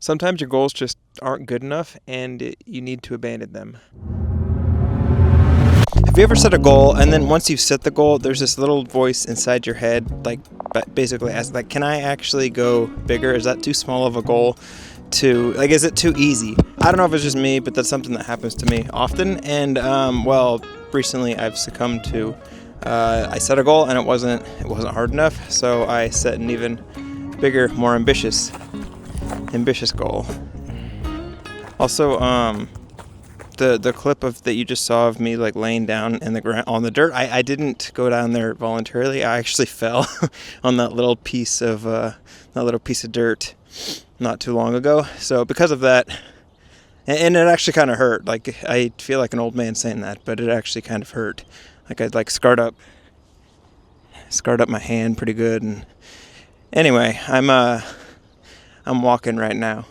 Sometimes your goals just aren't good enough and you need to abandon them. Have you ever set a goal and then once you've set the goal, there's this little voice inside your head, like basically asks, like, can I actually go bigger? Is that too small of a goal? Is it too easy? I don't know if it's just me, but that's something that happens to me often. And recently I've succumbed to. I set a goal and it wasn't hard enough, so I set an even bigger, more ambitious goal. Also, the clip that you just saw of me like laying down in the ground on the dirt, I didn't go down there voluntarily. I actually fell on that little piece of dirt not too long ago. So because of that, and it actually kind of hurt. Like, I feel like an old man saying that, but it actually kind of hurt. Like, I'd scarred up my hand pretty good. And anyway, I'm walking right now.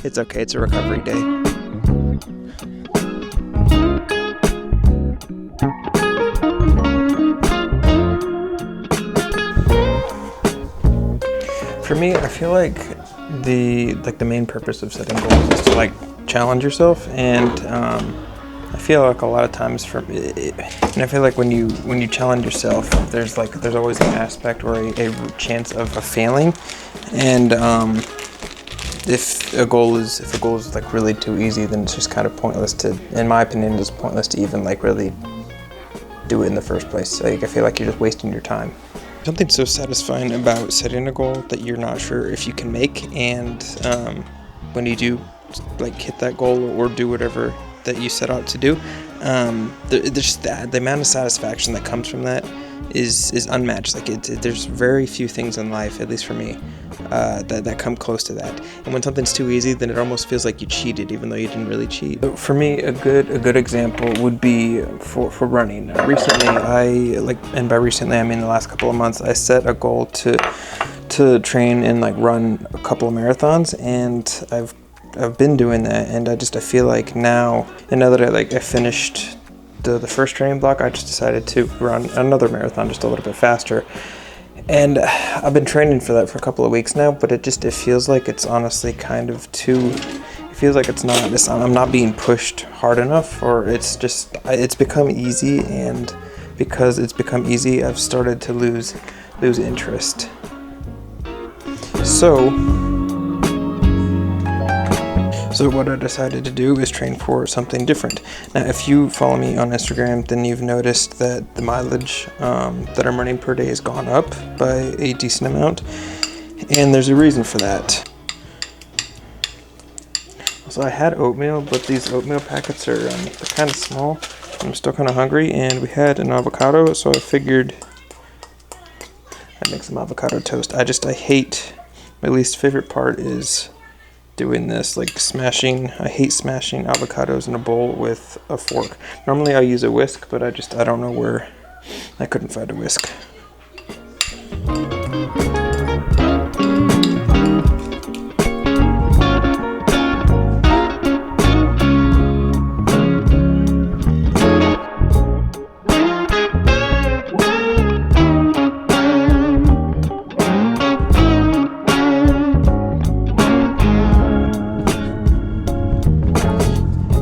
It's okay. It's a recovery day. For me, I feel like the main purpose of setting goals is to challenge yourself, and I feel like a lot of times and I feel like when you challenge yourself, there's always an aspect or a chance of a failing, and if a goal is really too easy, then it's just kind of pointless in my opinion, it's pointless to even really do it in the first place. I feel like you're just wasting your time. Something so satisfying about setting a goal that you're not sure if you can make, and when you do hit that goal or do whatever that you set out to do, the amount of satisfaction that comes from that is unmatched. There's very few things in life, at least for me, that come close to that. And when something's too easy, then it almost feels like you cheated, even though you didn't really cheat. So for me, a good example would be for running. Recently, and by recently I mean the last couple of months, I set a goal to train and run a couple of marathons, and I've been doing that, and I feel like now that I finished the first training block, I just decided to run another marathon just a little bit faster. And I've been training for that for a couple of weeks now, but it feels like it's honestly kind of it feels like I'm not being pushed hard enough, or it's become easy, and because it's become easy, I've started to lose interest. So what I decided to do is train for something different. Now, if you follow me on Instagram, then you've noticed that the mileage that I'm running per day has gone up by a decent amount, and there's a reason for that. So I had oatmeal, but these oatmeal packets are they're kind of small. I'm still kind of hungry, and we had an avocado, so I figured I'd make some avocado toast. My least favorite part is doing this, I hate smashing avocados in a bowl with a fork. Normally I use a whisk, but I don't know where, I couldn't find a whisk.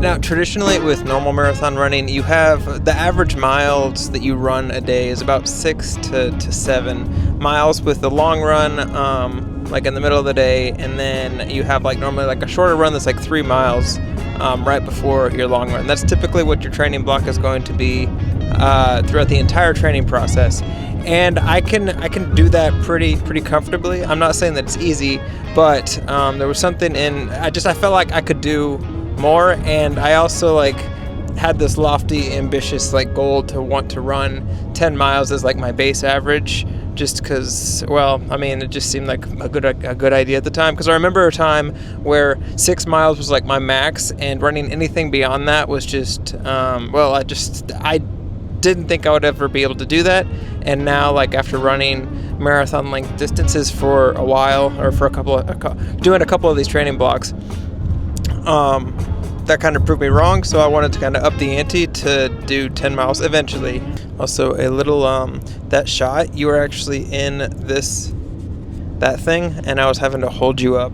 Now, traditionally with normal marathon running, you have the average miles that you run a day is about 6 to 7 miles with the long run, in the middle of the day, and then you have normally a shorter run that's 3 miles right before your long run. That's typically what your training block is going to be throughout the entire training process. And I can do that pretty comfortably. I'm not saying that it's easy, but there was something I felt like I could do more, and I also had this lofty, ambitious goal to want to run 10 miles as my base average, just because, it just seemed like a good idea at the time. Because I remember a time where 6 miles was my max, and running anything beyond that was just I didn't think I would ever be able to do that. And now after running marathon length distances for a while, or for doing a couple of these training blocks, that kind of proved me wrong, so I wanted to kind of up the ante to do 10 miles eventually. Also, a little that shot, you were actually in this that thing, and I was having to hold you up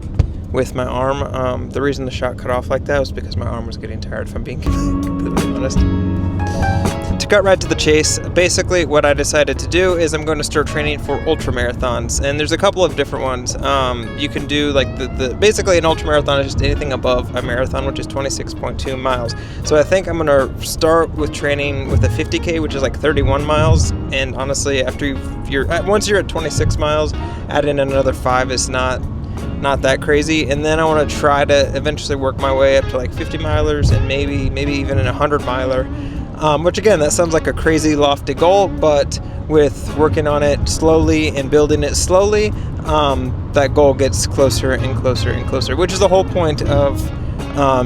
with my arm. The reason the shot cut off like that was because my arm was getting tired, if I'm being completely honest. To cut right to the chase, basically what I decided to do is I'm going to start training for ultra marathons, and there's a couple of different ones. You can do like the basically an ultra marathon is just anything above a marathon, which is 26.2 miles. So I think I'm going to start with training with a 50K, which is like 31 miles. And honestly, after once you're at 26 miles, adding another 5 is not that crazy. And then I want to try to eventually work my way up to like 50 milers and maybe even a 100 miler. Which again, that sounds like a crazy lofty goal, but with working on it slowly and building it slowly, that goal gets closer and closer and closer, which is the whole point of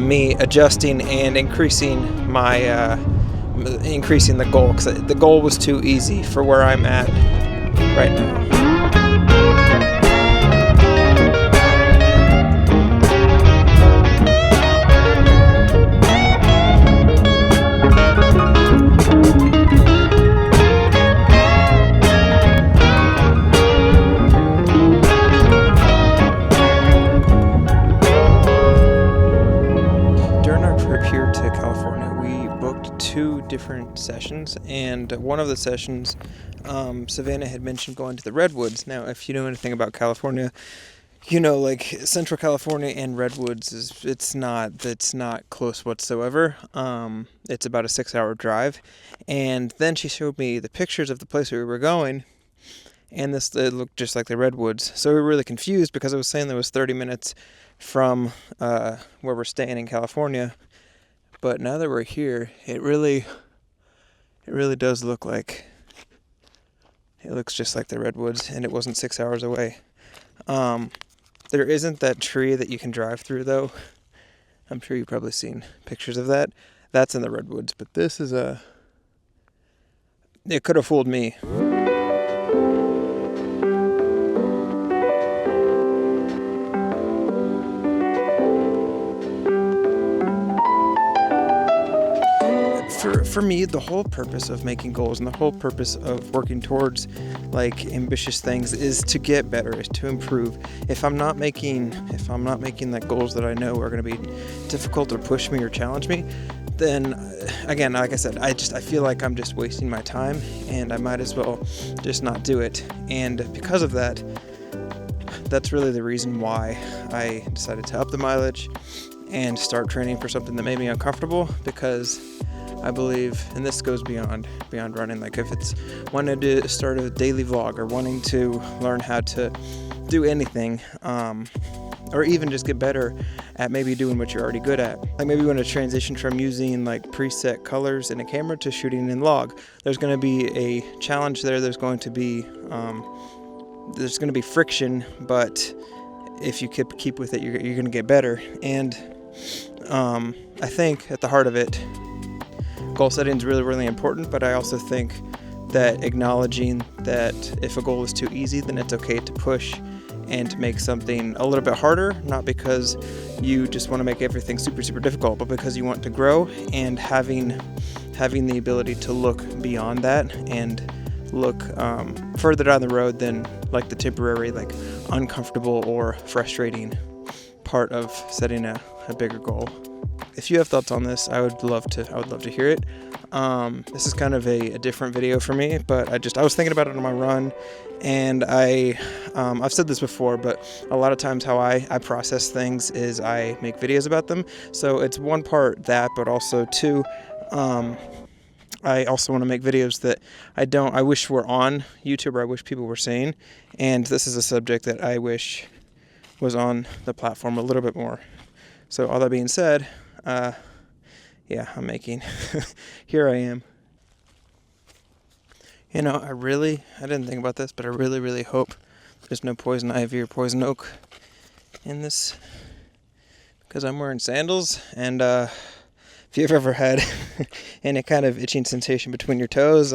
me adjusting and increasing the goal, because the goal was too easy for where I'm at right now. Different sessions, and one of the sessions, Savannah had mentioned going to the Redwoods. Now, if you know anything about California, you know, like Central California and Redwoods it's not close whatsoever. It's about a 6-hour drive, and then she showed me the pictures of the place where we were going, and it looked just like the Redwoods. So we were really confused because I was saying there was 30 minutes from where we're staying in California. But now that we're here, it really does look like, it looks just like the Redwoods, and it wasn't 6 hours away. There isn't that tree that you can drive through, though. I'm sure you've probably seen pictures of that. That's in the Redwoods, but this is it could have fooled me. For me, the whole purpose of making goals and the whole purpose of working towards like ambitious things is to get better, is to improve. If I'm not making like goals that I know are going to be difficult or push me or challenge me, then again, like I said, I feel like I'm just wasting my time, and I might as well just not do it. And because of that, that's really the reason why I decided to up the mileage and start training for something that made me uncomfortable, because I believe, and this goes beyond running, like if it's wanting to start a daily vlog or wanting to learn how to do anything, or even just get better at maybe doing what you're already good at. Like maybe you want to transition from using like preset colors in a camera to shooting in log. There's going to be a challenge there. There's going to be friction, but if you keep with it, you're going to get better. And I think at the heart of it, goal setting is really, really important, but I also think that acknowledging that if a goal is too easy, then it's okay to push and to make something a little bit harder, not because you just want to make everything super, super difficult, but because you want to grow, and having the ability to look beyond that and look further down the road than like the temporary, like uncomfortable or frustrating part of setting a bigger goal. If you have thoughts on this, I would love to hear it. This is kind of a different video for me, but I was thinking about it on my run, and I've said this before, but a lot of times how I process things is I make videos about them. So it's one part that, but also two, I also want to make videos that I wish were on YouTube, or I wish people were seeing, and this is a subject that I wish was on the platform a little bit more. So all that being said, yeah, I'm making, here I am. You know, I didn't think about this, but I really, really hope there's no poison ivy or poison oak in this, because I'm wearing sandals, and if you've ever had any kind of itching sensation between your toes,